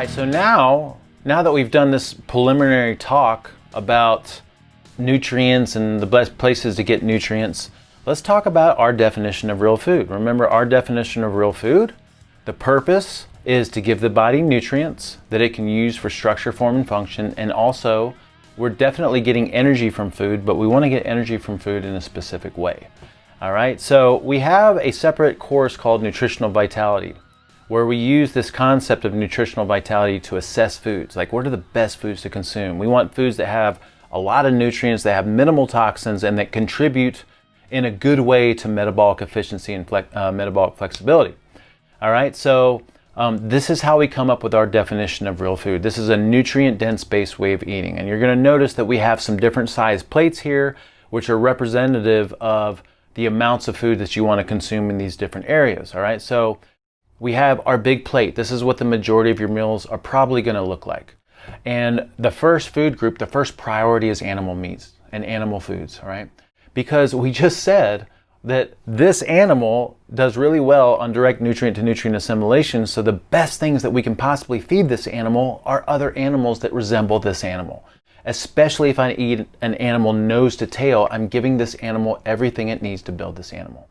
right, so now that we've done this preliminary talk about nutrients and the best places to get nutrients, let's talk about our definition of real food. Remember our definition of real food? The purpose is to give the body nutrients that it can use for structure, form, and function, and also we're definitely getting energy from food, but we want to get energy from food in a specific way. All right, so we have a separate course called Nutritional Vitality, where we use this concept of nutritional vitality to assess foods. Like, what are the best foods to consume? We want foods that have a lot of nutrients, that have minimal toxins, and that contribute in a good way to metabolic efficiency and metabolic flexibility. All right, so this is how we come up with our definition of real food. This is a nutrient-dense based way of eating. And you're gonna notice that we have some different size plates here, which are representative of the amounts of food that you wanna consume in these different areas, all right? So we have our big plate. This is what the majority of your meals are probably gonna look like. And the first food group, the first priority is animal meats and animal foods, all right? Because we just said that this animal does really well on direct nutrient to nutrient assimilation, so the best things that we can possibly feed this animal are other animals that resemble this animal. Especially if I eat an animal nose to tail, I'm giving this animal everything it needs to build this animal.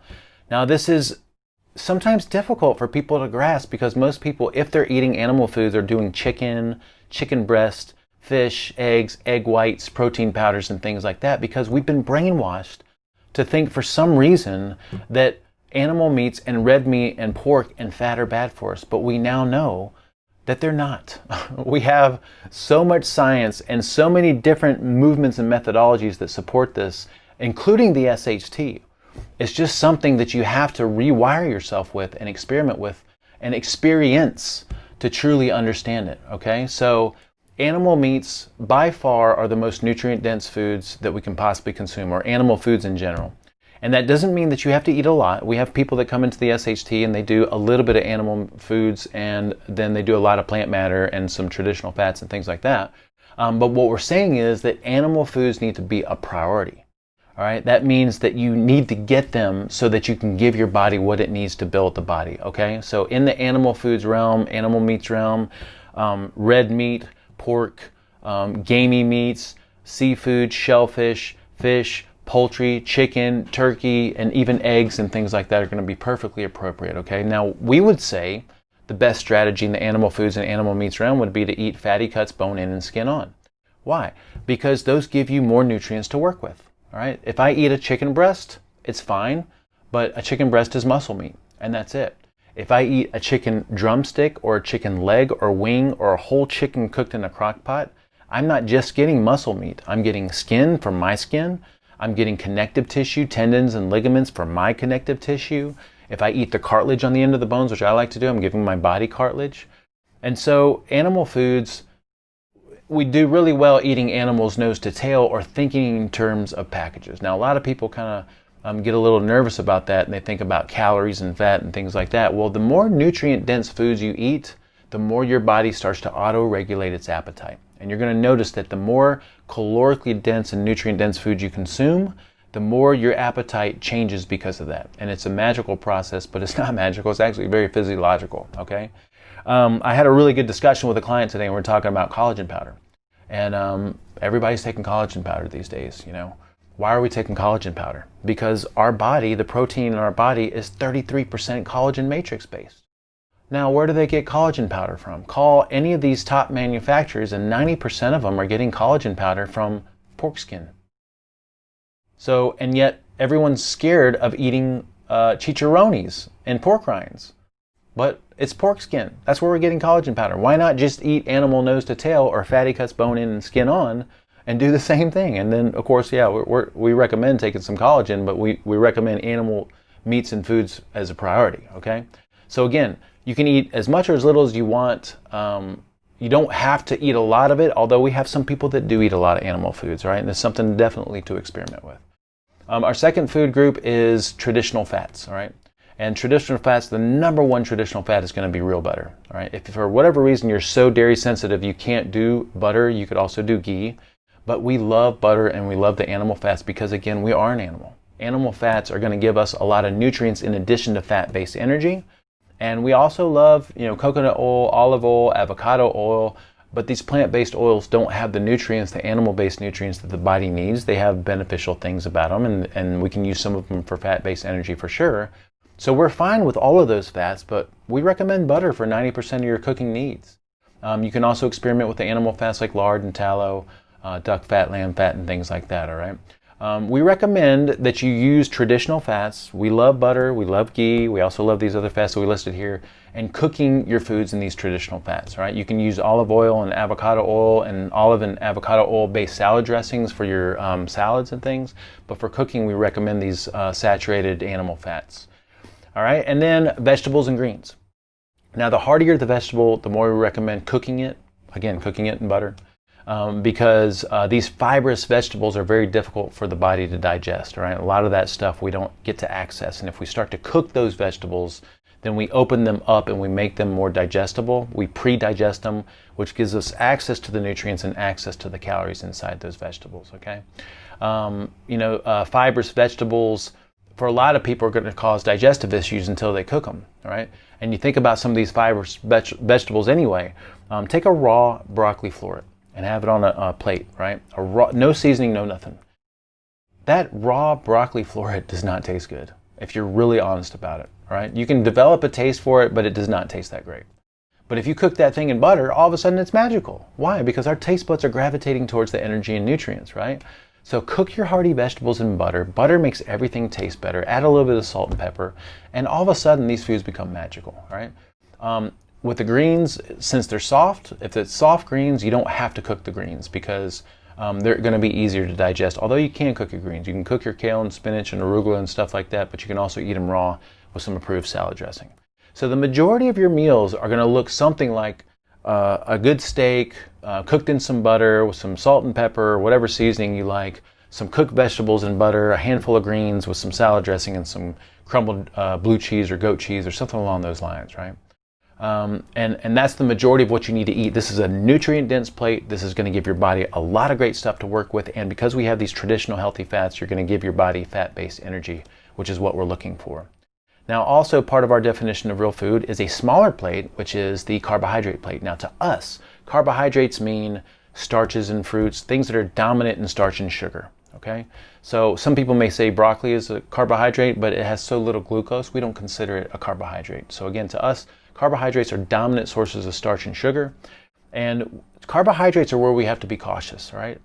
Now this is sometimes difficult for people to grasp because most people, if they're eating animal foods, are doing chicken breast, fish, eggs, egg whites, protein powders, and things like that, because we've been brainwashed to think for some reason that animal meats and red meat and pork and fat are bad for us, but we now know that they're not. We have so much science and so many different movements and methodologies that support this, including the SHT. It's just something that you have to rewire yourself with and experiment with and experience to truly understand it, okay? So animal meats by far are the most nutrient-dense foods that we can possibly consume, or animal foods in general. And that doesn't mean that you have to eat a lot. We have people that come into the SHT and they do a little bit of animal foods and then they do a lot of plant matter and some traditional fats and things like that. But what we're saying is that animal foods need to be a priority. All right, that means that you need to get them so that you can give your body what it needs to build the body, okay? So in the animal foods realm, animal meats realm, red meat, pork, gamey meats, seafood, shellfish, fish, poultry, chicken, turkey, and even eggs and things like that are going to be perfectly appropriate, okay? Now, we would say the best strategy in the animal foods and animal meats realm would be to eat fatty cuts, bone in and skin on. Why? Because those give you more nutrients to work with, all right? If I eat a chicken breast, it's fine, but a chicken breast is muscle meat, and that's it. If I eat a chicken drumstick or a chicken leg or wing or a whole chicken cooked in a crock pot, I'm not just getting muscle meat. I'm getting skin from my skin. I'm getting connective tissue, tendons and ligaments from my connective tissue. If I eat the cartilage on the end of the bones, which I like to do, I'm giving my body cartilage. And so animal foods, we do really well eating animals nose to tail or thinking in terms of packages. Now, a lot of people kind of get a little nervous about that and they think about calories and fat and things like that. Well, the more nutrient-dense foods you eat, the more your body starts to auto-regulate its appetite. And you're going to notice that the more calorically dense and nutrient-dense food you consume, the more your appetite changes because of that. And it's a magical process, but it's not magical. It's actually very physiological, okay? I had a really good discussion with a client today and we're talking about collagen powder. And everybody's taking collagen powder these days, you know. Why are we taking collagen powder? Because our body, the protein in our body is 33% collagen matrix based. Now, where do they get collagen powder from? Call any of these top manufacturers and 90% of them are getting collagen powder from pork skin. So, and yet everyone's scared of eating chicharrones and pork rinds. But it's pork skin. That's where we're getting collagen powder. Why not just eat animal nose to tail or fatty cuts, bone in and skin on and do the same thing? And then, of course, yeah, we recommend taking some collagen, but we recommend animal meats and foods as a priority, okay? So again, you can eat as much or as little as you want. You don't have to eat a lot of it, although we have some people that do eat a lot of animal foods, right? And it's something definitely to experiment with. Our second food group is traditional fats, all right? And traditional fats, the number one traditional fat is going to be real butter, all right? If for whatever reason you're so dairy sensitive you can't do butter, you could also do ghee. But we love butter and we love the animal fats because, again, we are an animal. Animal fats are going to give us a lot of nutrients in addition to fat-based energy. And we also love, coconut oil, olive oil, avocado oil, but these plant-based oils don't have the nutrients, the animal-based nutrients that the body needs. They have beneficial things about them, and we can use some of them for fat-based energy for sure. So we're fine with all of those fats, but we recommend butter for 90% of your cooking needs. You can also experiment with the animal fats like lard and tallow, duck fat, lamb fat, and things like that, all right? We recommend that you use traditional fats. We love butter, we love ghee, we also love these other fats that we listed here, and cooking your foods in these traditional fats, right? You can use olive oil and avocado oil and olive and avocado oil based salad dressings for your salads and things, but for cooking we recommend these saturated animal fats. All right, and then vegetables and greens. Now the heartier the vegetable, the more we recommend cooking it, again, cooking it in butter. Because these fibrous vegetables are very difficult for the body to digest, right? A lot of that stuff we don't get to access, and if we start to cook those vegetables, then we open them up and we make them more digestible. We pre-digest them, which gives us access to the nutrients and access to the calories inside those vegetables, okay? Fibrous vegetables, for a lot of people, are going to cause digestive issues until they cook them, right? And you think about some of these fibrous vegetables anyway. Take a raw broccoli floret and have it on a plate, right? No seasoning, no nothing. That raw broccoli floret does not taste good, if you're really honest about it, right? You can develop a taste for it, but it does not taste that great. But if you cook that thing in butter, all of a sudden it's magical. Why? Because our taste buds are gravitating towards the energy and nutrients, right? So cook your hearty vegetables in butter. Butter makes everything taste better. Add a little bit of salt and pepper, and all of a sudden these foods become magical, right? With the greens, since they're soft, if it's soft greens, you don't have to cook the greens because they're going to be easier to digest. Although you can cook your greens. You can cook your kale and spinach and arugula and stuff like that, but you can also eat them raw with some approved salad dressing. So the majority of your meals are going to look something like a good steak cooked in some butter with some salt and pepper, whatever seasoning you like, some cooked vegetables in butter, a handful of greens with some salad dressing and some crumbled blue cheese or goat cheese or something along those lines, right? And that's the majority of what you need to eat. This is a nutrient-dense plate. This is going to give your body a lot of great stuff to work with. And because we have these traditional healthy fats, you're going to give your body fat-based energy, which is what we're looking for. Now, also part of our definition of real food is a smaller plate, which is the carbohydrate plate. Now, to us, carbohydrates mean starches and fruits, things that are dominant in starch and sugar. Okay, so some people may say broccoli is a carbohydrate, but it has so little glucose, we don't consider it a carbohydrate. So again, to us, carbohydrates are dominant sources of starch and sugar, and carbohydrates are where we have to be cautious, right?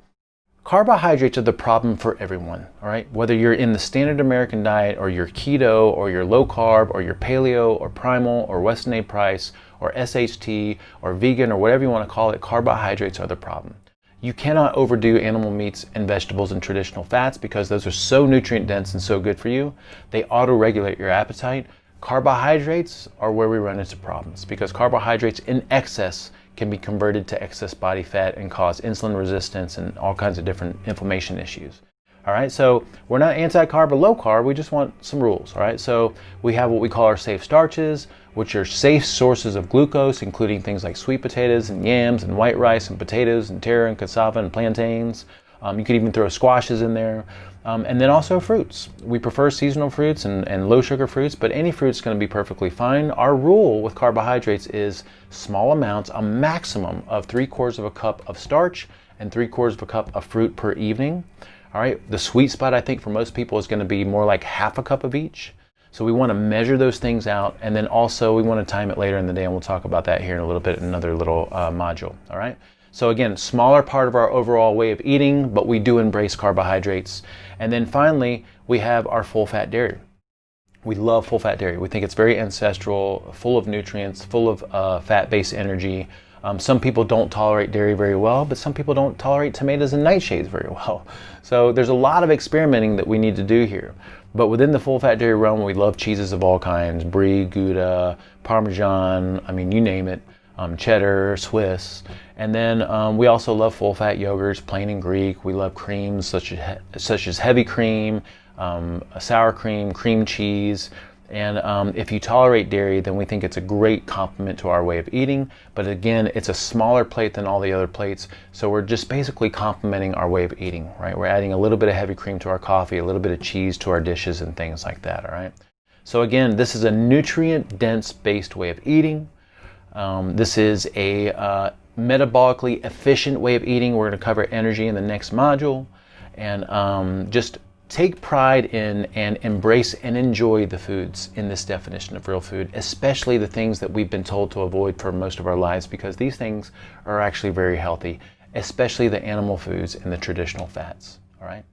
Carbohydrates are the problem for everyone, all right? Whether you're in the standard American diet or you're keto or you're low carb or you're paleo or primal or Weston A. Price or SHT or vegan or whatever you want to call it, carbohydrates are the problem. You cannot overdo animal meats and vegetables and traditional fats because those are so nutrient dense and so good for you. They auto-regulate your appetite. Carbohydrates are where we run into problems because carbohydrates in excess can be converted to excess body fat and cause insulin resistance and all kinds of different inflammation issues. All right, so we're not anti-carb or low carb, we just want some rules, all right? So we have what we call our safe starches, which are safe sources of glucose, including things like sweet potatoes and yams and white rice and potatoes and taro and cassava and plantains. You could even throw squashes in there. And then also fruits. We prefer seasonal fruits and low sugar fruits, but any fruit's going to be perfectly fine. Our rule with carbohydrates is small amounts, a maximum of 3/4 of a cup of starch and 3/4 of a cup of fruit per evening. All right, the sweet spot I think for most people is going to be more like half a cup of each. So we want to measure those things out, and then also we want to time it later in the day, and we'll talk about that here in a little bit in another little module. All right. So again, smaller part of our overall way of eating, but we do embrace carbohydrates. And then finally, we have our full-fat dairy. We love full-fat dairy. We think it's very ancestral, full of nutrients, full of fat-based energy. Some people don't tolerate dairy very well, but some people don't tolerate tomatoes and nightshades very well. So there's a lot of experimenting that we need to do here. But within the full-fat dairy realm, we love cheeses of all kinds, brie, Gouda, Parmesan, I mean, you name it. Cheddar, Swiss, and then we also love full-fat yogurts, plain and Greek. We love creams such as heavy cream, sour cream, cream cheese, and if you tolerate dairy, then we think it's a great complement to our way of eating. But again, it's a smaller plate than all the other plates, so we're just basically complementing our way of eating, right? We're adding a little bit of heavy cream to our coffee, a little bit of cheese to our dishes, and things like that. All right. So again, this is a nutrient-dense based way of eating. This is a metabolically efficient way of eating. We're going to cover energy in the next module. And just take pride in and embrace and enjoy the foods in this definition of real food, especially the things that we've been told to avoid for most of our lives, because these things are actually very healthy, especially the animal foods and the traditional fats. All right.